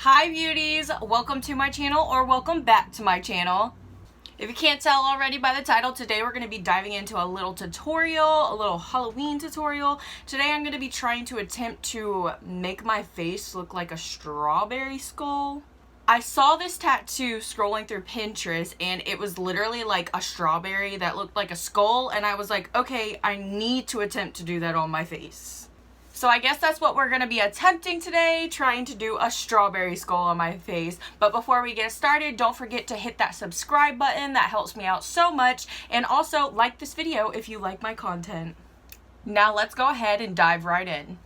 Hi beauties, welcome to my channel or welcome back to my channel. If you can't tell already by the title, today we're going to be diving into a little tutorial, a little Halloween tutorial. Today I'm going to be trying to attempt to make my face look like a strawberry skull. I saw this tattoo scrolling through Pinterest and it was literally like a strawberry that looked like a skull, and I was like, okay, I need to attempt to do that on my face. So I guess that's what we're going to be attempting today, trying to do a strawberry skull on my face. But before we get started, don't forget to hit that subscribe button. That helps me out so much. And also like this video if you like my content. Now let's go ahead and dive right in.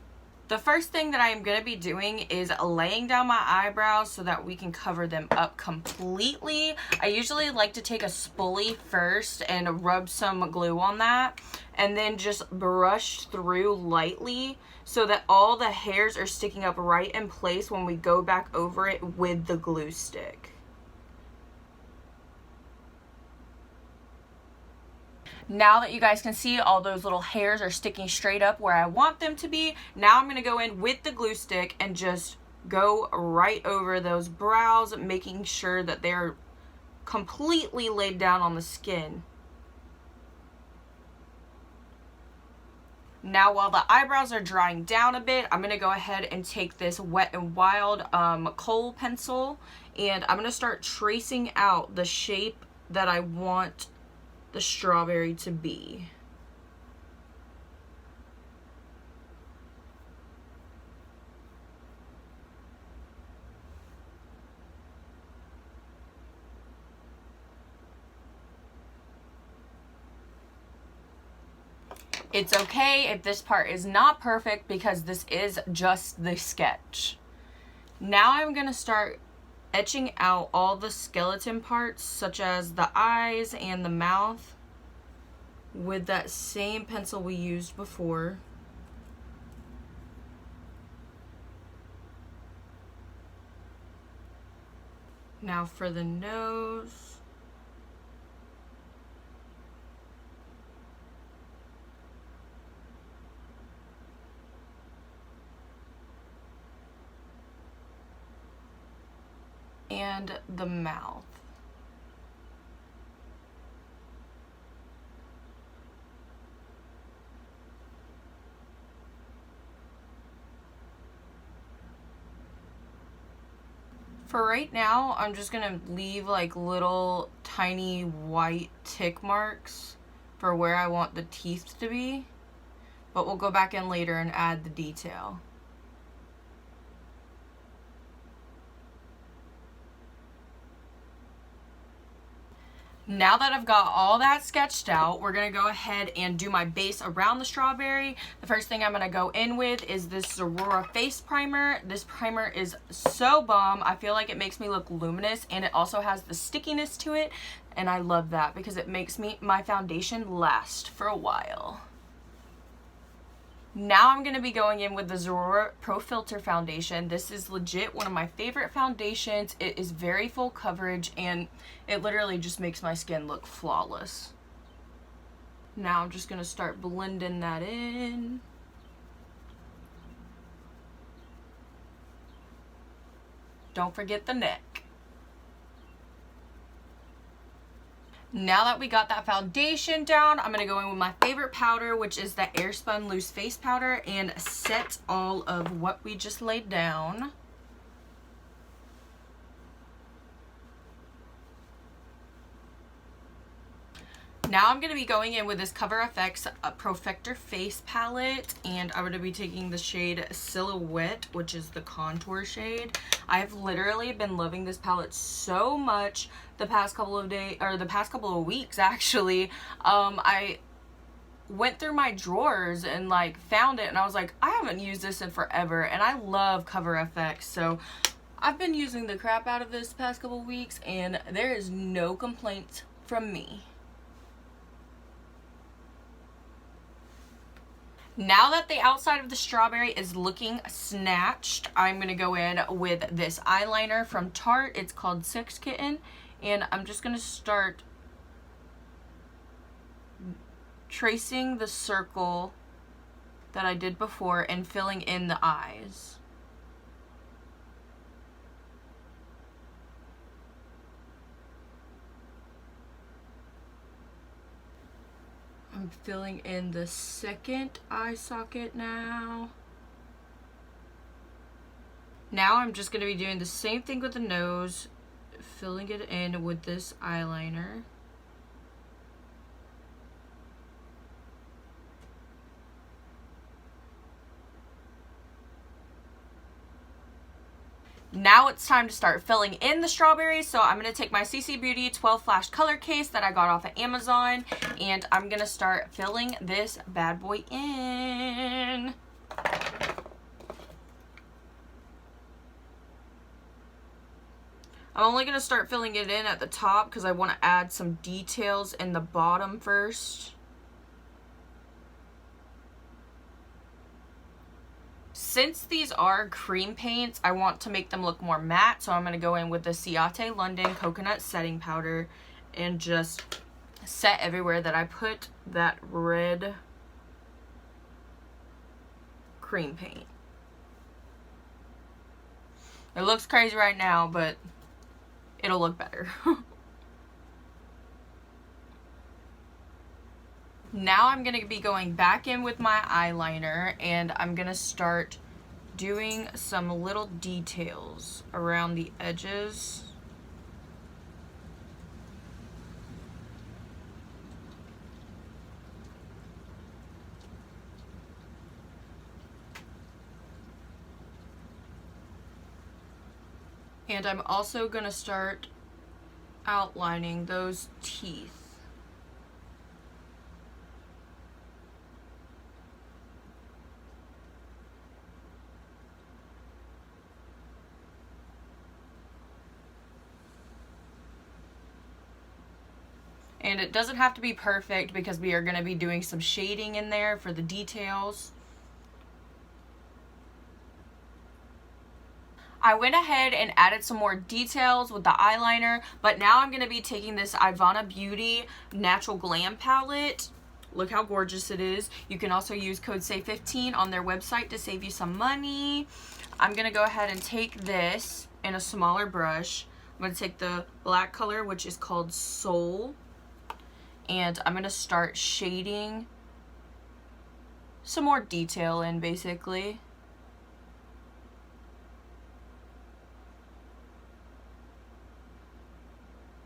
The first thing that I am going to be doing is laying down my eyebrows so that we can cover them up completely. I usually like to take a spoolie first and rub some glue on that, and then just brush through lightly so that all the hairs are sticking up right in place when we go back over it with the glue stick. Now that you guys can see all those little hairs are sticking straight up where I want them to be, now I'm going to go in with the glue stick and just go right over those brows, making sure that they're completely laid down on the skin. Now while the eyebrows are drying down a bit, I'm going to go ahead and take this Wet n Wild kohl pencil, and I'm going to start tracing out the shape that I want the strawberry to be. It's okay if this part is not perfect because this is just the sketch. Now I'm going to start etching out all the skeleton parts, such as the eyes and the mouth, with that same pencil we used before. Now for the nose. And the mouth. For right now, I'm just gonna leave like little tiny white tick marks for where I want the teeth to be, but we'll go back in later and add the detail. Now that I've got all that sketched out, we're going to go ahead and do my base around the strawberry. The first thing I'm going to go in with is this Zerura face primer. This primer is so bomb. I feel like it makes me look luminous, and it also has the stickiness to it, and I love that because it makes my foundation last for a while. Now I'm going to be going in with the Zerura Pro Filter foundation. This is legit one of my favorite foundations. It is very full coverage and it literally just makes my skin look flawless. Now I'm just going to start blending that in. Don't forget the neck. Now that we got that foundation down, I'm going to go in with my favorite powder, which is the Airspun Loose Face Powder, and set all of what we just laid down. Now I'm going to be going in with this Coverfx Perfector Face Palette, and I'm going to be taking the shade Silhouette, which is the contour shade. I've literally been loving this palette so much the past couple of days, or the past couple of weeks actually. I went through my drawers and like found it, and I was like, I haven't used this in forever, and I love Coverfx, so I've been using the crap out of this the past couple of weeks, and there is no complaints from me. Now that the outside of the strawberry is looking snatched, I'm going to go in with this eyeliner from Tarte. It's called Kitten, and I'm just going to start tracing the circle that I did before and filling in the eyes. filling in the second eye socket now. Now I'm just going to be doing the same thing with the nose, filling it in with this eyeliner. Now it's time to start filling in the strawberries. So I'm going to take my Ccbeauty 12 Flash Color Case that I got off of Amazon, and I'm going to start filling this bad boy in. I'm only going to start filling it in at the top because I want to add some details in the bottom first. Since these are cream paints, I want to make them look more matte, so I'm going to go in with the Ciate London Coconut Setting Powder and just set everywhere that I put that red cream paint. It looks crazy right now, but it'll look better. Now I'm going to be going back in with my eyeliner, and I'm going to start doing some little details around the edges. And I'm also going to start outlining those teeth. And it doesn't have to be perfect because we are going to be doing some shading in there for the details. I went ahead and added some more details with the eyeliner, but now I'm going to be taking this Ivonne Beauty Natural Glam palette. Look how gorgeous it is. You can also use code SAVE15 on their website to save you some money. I'm going to go ahead and take this in a smaller brush. I'm going to take the black color, which is called Soul, and I'm going to start shading some more detail in, basically.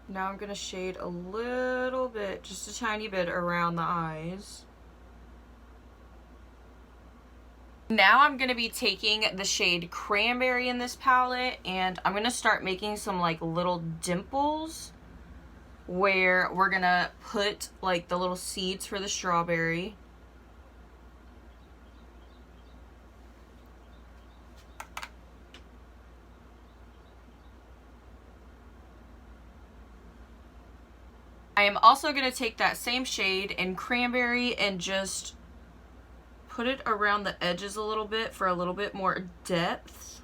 Now I'm going to shade a little bit, just a tiny bit around the eyes. Now I'm going to be taking the shade Cranberry in this palette, and I'm going to start making some like little dimples where we're going to put like the little seeds for the strawberry. I am also going to take that same shade in Cranberry and just put it around the edges a little bit for a little bit more depth.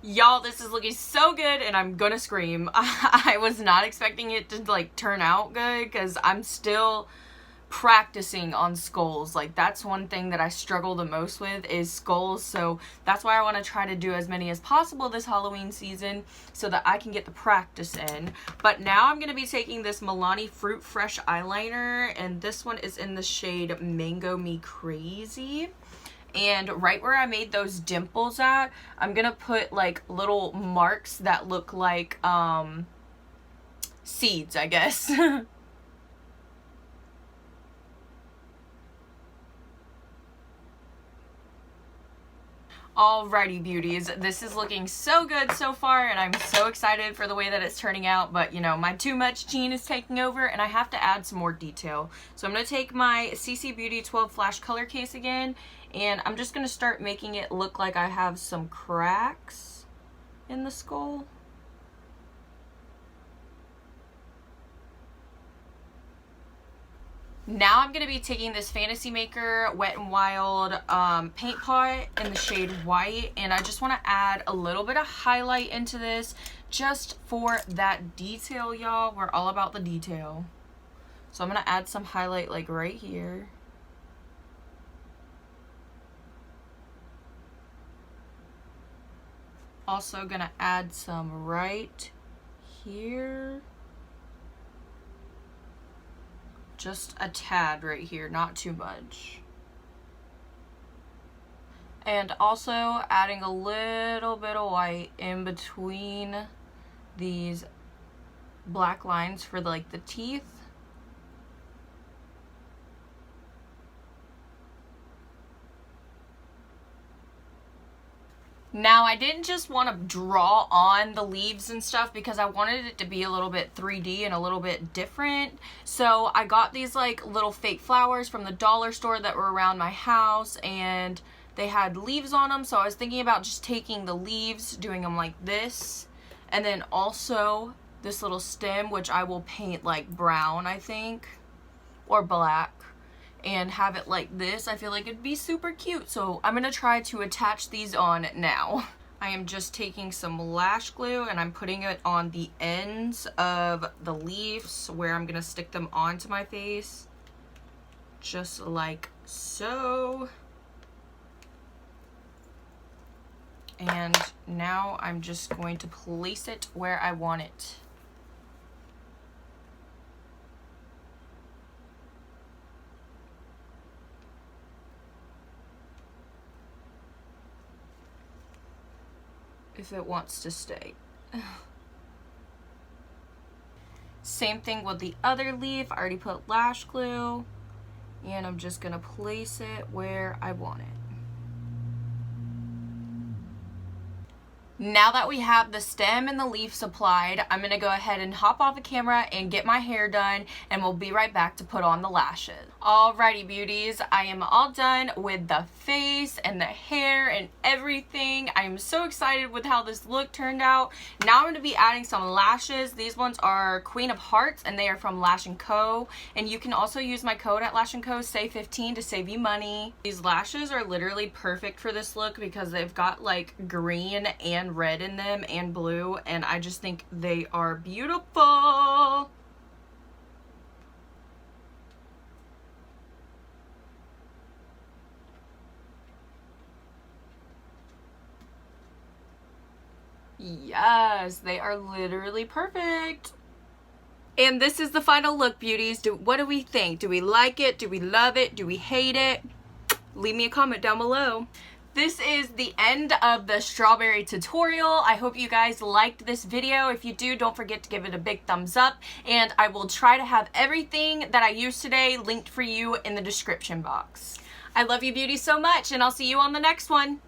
Y'all, this is looking so good and I'm gonna scream. I was not expecting it to like turn out good because I'm still practicing on skulls. Like, that's one thing that I struggle the most with is skulls, so that's why I want to try to do as many as possible this Halloween season so that I can get the practice in. But now I'm going to be taking this Milani Fruit Fresh eyeliner, and this one is in the shade Mango Me Crazy. And right where I made those dimples at, I'm going to put like little marks that look like seeds, I guess. Alrighty, beauties, this is looking so good so far, and I'm so excited for the way that it's turning out, but you know, my too much gene is taking over and I have to add some more detail. So I'm going to take my Ccbeauty 12 Flash Color Case again, and I'm just going to start making it look like I have some cracks in the skull. Now I'm going to be taking this Fantasy Maker Wet n Wild paint pot in the shade White, and I just want to add a little bit of highlight into this just for that detail, y'all. We're all about the detail. So I'm going to add some highlight like right here. Also going to add some right here. just a tad right here, not too much. And also adding a little bit of white in between these black lines for like the teeth. Now, I didn't just want to draw on the leaves and stuff because I wanted it to be a little bit 3D and a little bit different. So I got these like little fake flowers from the dollar store that were around my house, and they had leaves on them. So I was thinking about just taking the leaves, doing them like this, and then also this little stem, which I will paint like brown, I think, or black, and have it like this. I feel like it'd be super cute. So I'm gonna try to attach these on now. I am just taking some lash glue and I'm putting it on the ends of the leaves where I'm gonna stick them onto my face, just like so. And now I'm just going to place it where I want it. If it wants to stay. Same thing with the other leaf. I already put lash glue, and I'm just gonna place it where I want it. Now that we have the stem and the leaves applied, I'm gonna go ahead and hop off the camera and get my hair done, and we'll be right back to put on the lashes. Alrighty beauties, I am all done with the face and the hair and everything. I am so excited with how this look turned out. Now I'm gonna be adding some lashes. These ones are Queen of Hearts and they are from Laush Co. And you can also use my code at Laush Co, SAVE15, to save you money. These lashes are literally perfect for this look because they've got like green and red in them and blue, and I just think they are beautiful. Yes, they are literally perfect. And this is the final look, beauties. What do we think? Do we like it? Do we love it? Do we hate it? Leave me a comment down below. This is the end of the strawberry tutorial. I hope you guys liked this video. If you do, don't forget to give it a big thumbs up, and I will try to have everything that I used today linked for you in the description box. I love you beauties so much, and I'll see you on the next one.